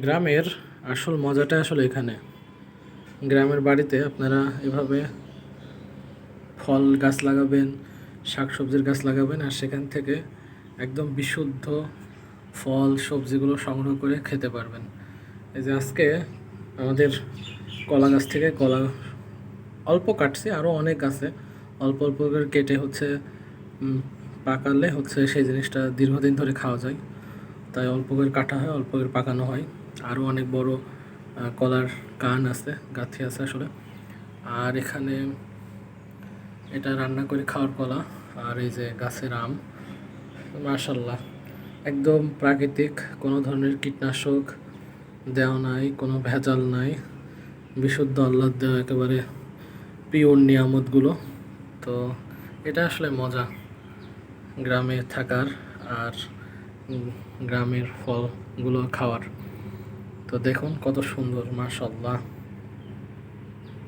গ্রামের আসল মজাটা আসলে এখানে। গ্রামের বাড়িতে আপনারা এভাবে ফল গাছ লাগাবেন, শাকসবজির গাছ লাগাবেন, আর সেখান থেকে একদম বিশুদ্ধ ফল সবজিগুলো সংগ্রহ করে খেতে পারবেন। এই যে আজকে আমাদের কলা গাছ থেকে কলা অল্প কাটছি, আরও অনেক আছে। অল্প অল্প করে কেটে পাকালে সেই জিনিসটা দীর্ঘদিন ধরে খাওয়া যায়। তাই অল্প করে কাটা হয়, অল্প করে পাকানো হয়। আরও অনেক বড় কলার কান আছে, গাঁথি আছে আসলে। আর এখানে এটা রান্না করে খাওয়ার কলা। আর এই যে গাছের আম, মাশাল্লাহ একদম প্রাকৃতিক, কোনো ধরনের কীটনাশক দেওয়া নাই, কোনো ভেজাল নাই, বিশুদ্ধ আল্লাহর দেওয়া একেবারে পিওর নিয়ামতগুলো। তো এটা আসলে মজা গ্রামে থাকার, আর গ্রামের ফলগুলো খাওয়ার। তো দেখুন কত সুন্দর, মাশাল্লাহ।